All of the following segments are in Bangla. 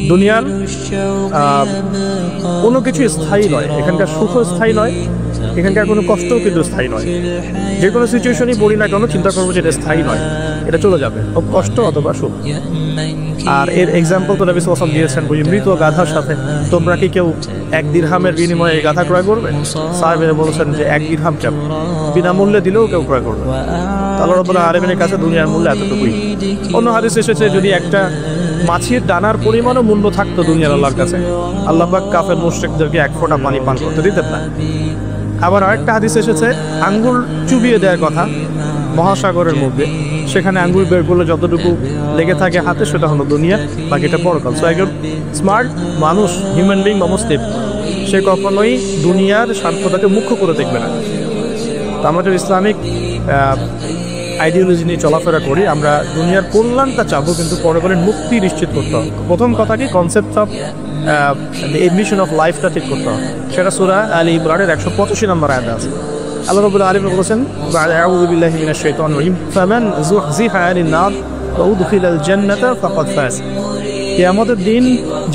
দুনিয়ার কোনো কিছু স্থায়ী নয়, এখানকার সুখ স্থায়ী নয়, এখানকার কোনো কষ্টও কিন্তু স্থায়ী নয়। যে কোনো সিচুয়েশনই পড়ি না কেন চিন্তা করবো যে এটা স্থায়ী নয়, এটা চলে যাবে, হোক কষ্ট অথবা সুখ। আর এর এক্সাম্পল তো নবী সাল্লাল্লাহু আলাইহি ওয়াসাল্লাম দিয়েছেন ওই মৃত গাধার সাথে। তোমরা কি কেউ 1 দিরহামের বিনিময়ে এই গাধা ক্রয় করবে? সাহাবীরা বলেছেন যে 1 দিরহাম কেন, বিনামূল্যে দিলেও কেউ ক্রয় করবে। আল্লাহ রাব্বুল আলামিনের কাছে দুনিয়ার মূল্য এতটুকুই। অন্য হাদিসে এসেছে যদি একটা মাছির দানার পরিমাণও মূল্য থাকতো দুনিয়ার আল্লাহর কাছে, আল্লাহ পাক কাফের মুশরিকদেরকে 1 ফোঁটা পানি পান করতে দিতেন না। আবার আরেকটা হাদিস এসেছে আঙ্গুল চুবিয়ে দেওয়ার কথা মহাসাগরের মধ্যে, সেখানে আঙ্গুল বের করলে যতটুকু লেগে থাকে হাতে সেটা হলো দুনিয়া, বাকিটা পরকাল। সো একজন স্মার্ট মানুষ, হিউম্যান বিং বা মুসলিম, সে কখনোই দুনিয়ার স্বার্থটাকে মুখ্য করে দেখবে না। তো আমাদের ইসলামিক আইডিওলজি নিয়ে চলাফেরা করি, আমরা দুনিয়ার কল্যাণটা চাবো, কিন্তু পরকালের মুক্তি নিশ্চিত করতে হবে। প্রথম কথা কি, কনসেপ্ট অফ এডমিশন অফ লাইফটা ঠিক করতে হবে। সেটা সূরা আলী ইমরানের 185 নম্বর আয়াতে আছে। আল্লাহ রাব্বুল আলামিন বলেছেন আউযু বিল্লাহি মিনাশ শাইতানির রাজিম ফামান যুহযিহা আনিন নার ওয়া উদখিলাল জান্নাতা ফাকাদ ফাজ। কিয়ামতের দিন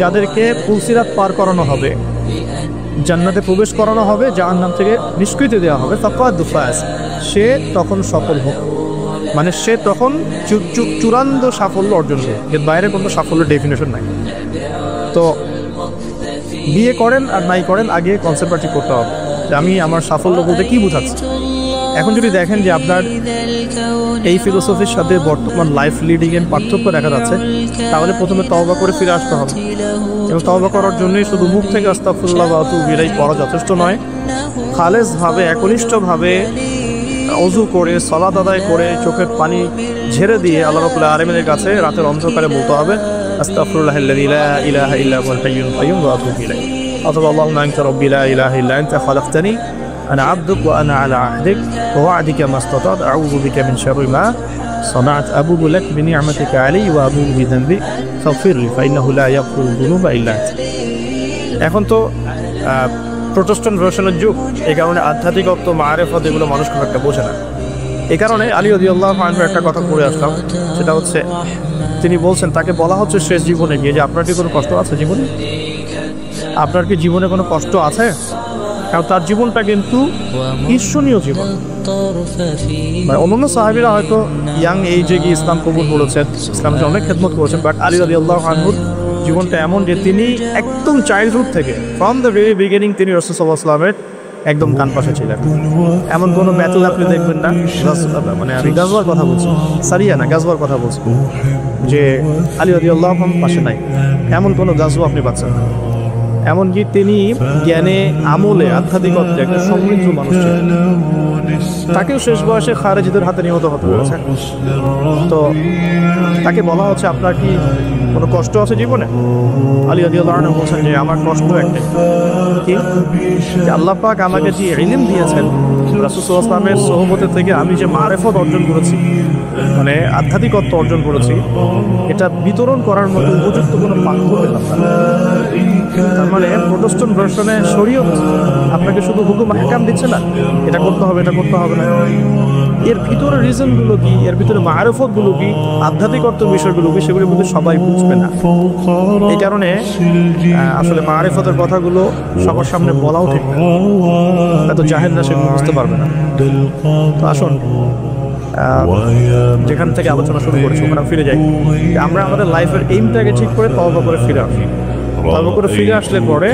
যাদেরকে পুলসিরাত পার করানো হবে, জান্নাতে প্রবেশ করানো হবে, জাহান্নাম থেকে নিষ্কৃতি দেওয়া হবে, ফাকাদ ফাজ, সে তখন সফল হবে। মানে সে তখন চূড়ান্ত সাফল্য অর্জন করে, এর বাইরে কোনো সাফল্যের ডেফিনেশন নাই। তো বিয়ে করেন আর নাই করেন, আগে কনসেপ্টটা ঠিক করতে হবে যে আমি আমার সাফল্য বলতে কী বোঝাচ্ছি। এখন যদি দেখেন যে আপনার এই ফিলোসফির সাথে বর্তমান লাইফ লিডিংয়ের পার্থক্য দেখা যাচ্ছে, তাহলে প্রথমে তওবা করে ফিরে আসতে হবে। এবং তওবা করার জন্যই শুধু মুখ থেকে আস্তাগফিরুল্লাহ ওয়া আতুবু ইলাইহি পড়া যথেষ্ট নয়, খালেসভাবে একনিষ্ঠভাবে অজু করে সালাত আদায় করে চোখের পানি ঝেড়ে দিয়ে আল্লাহ রাব্বুল আলামিনের কাছে রাতের অন্ধকারে বলতে হবে আস্তাগফিরুল্লাহাল্লাযী লা ইলাহা ইল্লা হুয়াল হাইয়ুল কাইয়্যুম ওয়া আতুবু ইলাইহি, অথবা আল্লাহুম্মা আনতা রাব্বী লা ইলাহা ইল্লা আনতা খালাকতানি আনা আবদুক ওয়া আনা আলা আহদিক ওয়া ওয়া'দিকা মাসতাতা'তু আউযু বিকা মিন শাররি মা সানা'তু আবুউ লাক বিনি'মাতিকা আলাইয়া ওয়া আবুউ বিযানবি ফাগফিরলি ফাইন্নাহু লা ইয়াগফিরুয যুনুবা ইল্লা আনতা। এখন তো প্রোটেস্ট্যান্ট ভার্সনের যুগ, এই কারণে আধ্যাত্মিকত্ব মাআরিফত এগুলো মানুষ খুব একটা বোঝে না। এই কারণে আলী রাদিয়াল্লাহু আনহু একটা কথা পড়ে আসলাম, সেটা হচ্ছে তিনি বলছেন, তাকে বলা হচ্ছে শেষ জীবনে গিয়ে যে আপনার কি কোনো কষ্ট আছে জীবনে, আপনার কি জীবনে কোনো কষ্ট আছে? কারণ তার জীবনটা কিন্তু ঈর্ষণীয় জীবন। মানে অন্যান্য সাহাবীরা হয়তো ইয়াং এইজে গিয়ে ইসলাম কবুল করেছেন, ইসলামের অনেক খেদমত করেছেন, বাট আলী রাদিয়াল্লাহু আনহুর জীবনটা এমন যে তিনি একদম চাইল্ডহুড থেকে ফ্রম দ্য ভেরি বিগিনিং তিনি রাসূল সাল্লাল্লাহু আলাইহি ওয়াসাল্লামের একদম কান পাশে ছিলেন। এমন কোনো ব্যাটল আপনি দেখবেন না, মানে আমি গাজওয়ার কথা বলছি, সারিয়া না, গাজওয়ার কথা বলছি, যে আলী রাদিয়াল্লাহু আনহু পাশে নাই, এমন কোনো গাজওয়া আপনি পাচ্ছেন না। এমনকি তিনি জ্ঞানে আমলে আধ্যাত্মিকতায় একটা সমৃদ্ধ মানুষ ছিলেন। তাকেও শেষ বয়সে খারেজিদের হাতে নিহত হতে হয়েছে। তো তাকে বলা হচ্ছে আপনার কি কোনো কষ্ট আছে জীবনে? আলী রাদিয়াল্লাহু আনহু বলছেন যে আমার কষ্ট একটাই, কি যে আল্লাহ পাক আমাকে যে ইলম দিয়েছেন, রাসূল সাল্লাল্লাহু আলাইহি ওয়াসাল্লামের সোহবতে থেকে আমি যে মারিফত অর্জন করেছি, মানে আধ্যাত্মিকত্ব অর্জন করেছি, এটা বিতরণ করার মতো উপযুক্ত কোনো পাত্র পেলাম না। তার মানে প্রোটেস্ট্যান্ট ভার্সনে শরীয়ত আপনাকে শুধু হুকুম আহকাম দিচ্ছে না, এটা করতে হবে এটা করতে হবে না, এর ভিতরে রিজনগুলো কি, এর ভিতরে মারিফতগুলো কি, আধ্যাত্মিকত্বের বিষয়গুলো কি, সেগুলোর মধ্যে সবাই বুঝবে না। এই কারণে আসলে মারিফতের কথাগুলো সবার সামনে বলাও ঠিক না, এত জাহেলরা সেগুলো বুঝতে পারবে না। তো আসুন যেখান থেকে আলোচনা শুরু করেছি ওখানে ফিরে যাই। আমরা আমাদের লাইফের এইমটাকে ঠিক করে তওবা করে ফিরে আসি। তওবা করে ফিরে আসলে পরে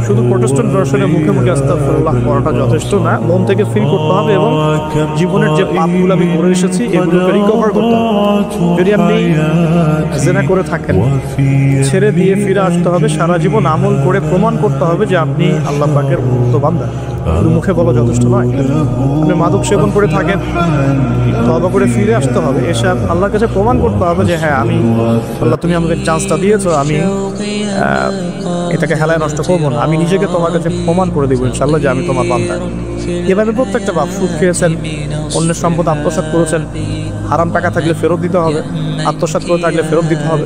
শুধু প্রোটেস্ট্যান্ট দর্শনের মুখে মুখে আস্তাগফিরুল্লাহ করাটা যথেষ্ট না, মন থেকে ফিল করতে হবে এবং জীবনের যে পাপগুলো আমি করে এসেছি এগুলোকে রিকভার করতে হবে। যদি আপনি জিনা করে থাকেন, ছেড়ে দিয়ে ফিরে আসতে হবে, সারা জীবন আমল করে প্রমাণ করতে হবে যে আপনি আল্লাহ পাকের ভক্ত বান্দা। শুধু মুখে বলা যথেষ্ট নয়। আপনি মাদক সেবন করে থাকেন, তওবা করে ফিরে আসতে হবে, এসে আল্লাহর কাছে প্রমাণ করতে হবে যে হ্যাঁ আমি আল্লাহ তুমি আমাকে চান্সটা দিয়েছো, আমি এটাকে হেলায় নষ্ট করবো না, আমি নিজেকে তোমার কাছে প্রমাণ করে দেবো ইনশাআল্লাহ যে আমি তোমার বান্দা। এভাবে প্রত্যেকটা বাপ, সুদ খেয়েছেন, অন্যের সম্পদ আত্মসাৎ করেছেন, হারাম টাকা থাকলে ফেরত দিতে হবে, আত্মসাৎ করে থাকলে ফেরত দিতে হবে,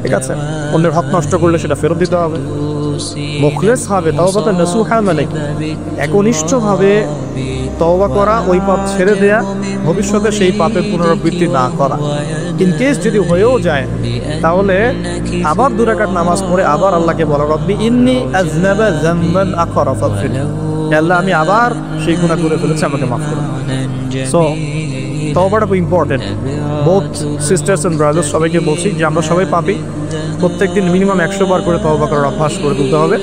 ঠিক আছে? অন্যের হক নষ্ট করলে সেটা ফেরত দিতে হবে। মুখলেস ভাবে তাওবাতান নাসুহা মানে একনিষ্ঠভাবে তওবা করা, ওই পাপ ছেড়ে দেয়া, ভবিষ্যতে সেই পাপের পুনরাবৃত্তি না করা। ইন কেস যদি হয়েও যায় তাহলে আবার 2 রাকাত নামাজ পড়ে আবার আল্লাহকে বলা, রব্বি ইন্নী আযনাবা যামবান আখরা ফাগফিরলি, আল্লাহ আমি আবার সেই গুনাহ করে ফেলেছি, আমাকে মাফ করুন। সো তওবাটা খুব important. Both sisters and brothers সবাইকে বলছি যে আমরা সবাই পাপি, প্রত্যেকদিন মিনিমাম 100 বার করে তওবা করার অভ্যাস করে তুলতে হবে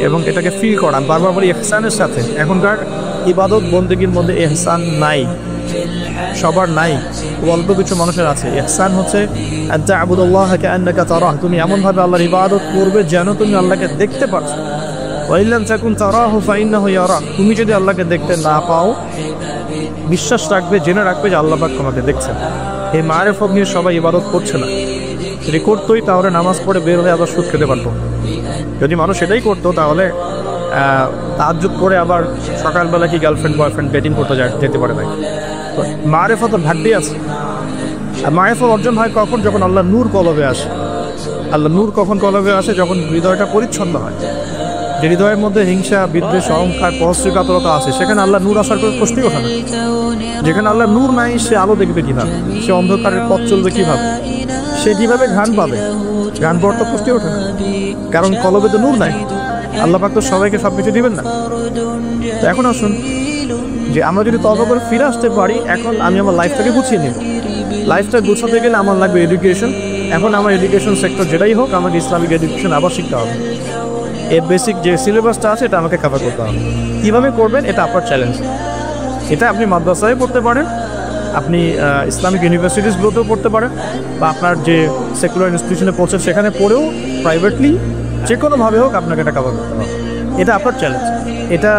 এবং এটাকে ফিল করা। বারবার বলি ইহসানের সাথে, এখনকার ইবাদত বন্দেগীর মধ্যে ইহসান নাই, সবার নাই, অল্প কিছু মানুষের আছে। ইহসান হচ্ছে আনতা'বুদাল্লাহা কাআন্নাকা তারাহ, তুমি এমনভাবে আল্লাহর ইবাদত করবে যেন তুমি আল্লাহকে দেখতে পাচ্ছ। ওয়া ইল্লাম তাকুন তারাহু ফাইন্নাহু ইয়ারাক, তুমি যদি আল্লাহকে দেখতে না পাও বিশ্বাস রাখবে, জেনে রাখবে যে আল্লাহ পাক তোমাকে দেখছেন। এই মারিফত নিয়ে সবাই ইবাদত করছে না। যদি করতোই তাহলে নামাজ পড়ে বের হয়ে আবার সুদ খেতে পারতো। যদি মানুষ এটাই করতো তাহলে তাহাজ্জুদ করে আবার সকালবেলা কি গার্লফ্রেন্ড বয়ফ্রেন্ড ডেটিং করতে যেতে পারে না। তো মারিফত ঘাটতি আছে। আর মারিফত অর্জন হয় কখন? যখন আল্লাহ নূর কলবে আসে। আল্লাহ নূর কখন কলবে আসে? যখন হৃদয়টা পরিচ্ছন্ন হয়। যে হৃদয়ের মধ্যে হিংসা, বিদ্বেষ, অহংকার, পরশ্রীকাতরতা আছে, সেখানে আল্লাহ নূর আসার কোনো প্রশ্নই ওঠে না। যেখানে আল্লাহ নূর নাই সে আলো দেখবে কীভাবে? সে অন্ধকারের পথ চলবে কীভাবে? সে কীভাবে ঘ্রাণ পাবে? ঘ্রাণ পাওয়ার তো প্রশ্নই ওঠে না, কারণ কলবে তো নূর নাই। আল্লাহ পাক তো সবাইকে সব কিছু দিবেন না। তো এখন আসুন যে আমরা যদি তওবা করে ফিরে আসতে পারি, এখন আমি আমার লাইফটাকে গুছিয়ে নেব। লাইফটা গুছাতে গেলে আমার লাগবে এডুকেশন। এখন আমার এডুকেশন সেক্টর যেটাই হোক, আমাকে ইসলামিক এডুকেশন আবার শিখতে হবে। এর বেসিক যে সিলেবাসটা আছে এটা আমাকে কভার করতে হবে। কীভাবে করবেন এটা আপনার চ্যালেঞ্জ। এটা আপনি মাদ্রাসায় পড়তে পারেন, আপনি ইসলামিক ইউনিভার্সিটিসগুলোতেও পড়তে পারেন, বা আপনার যে সেকুলার ইনস্টিটিউশনে পড়ছেন সেখানে পড়েও প্রাইভেটলি যে কোনোভাবে হোক আপনাকে এটা কভার করতে হবে। এটা আপনার চ্যালেঞ্জ। এটা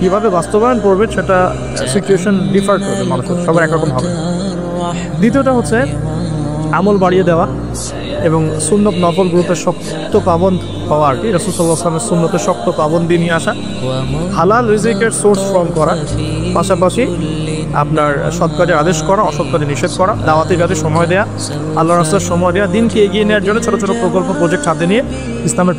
কীভাবে বাস্তবায়ন করবে সেটা সিচুয়েশন ডিফার করবে, মানুষের সবার একরকম হবে। দ্বিতীয়টা হচ্ছে আমল বাড়িয়ে দেওয়া এবং সুন্নত নফল গ্রুপের শক্ত পাবন্দ হওয়া আর কি। রাসূল সাল্লাল্লাহু আলাইহি ওয়াসাল্লামের সুন্নতের শক্ত পাবন্দি নিয়ে আসা, হালাল রিজিকের সোর্স ফর্ম করা, পাশাপাশি আপনার সৎ কাজের আদেশ করা, অসৎ কাজে নিষেধ করা, দাওয়াতি কাজে সময় দেওয়া, আল্লাহর রাস্তায় সময় দেওয়া, দিনকে এগিয়ে নেওয়ার জন্য ছোটো ছোটো প্রকল্প প্রজেক্ট হাতে নিয়ে ইসলামের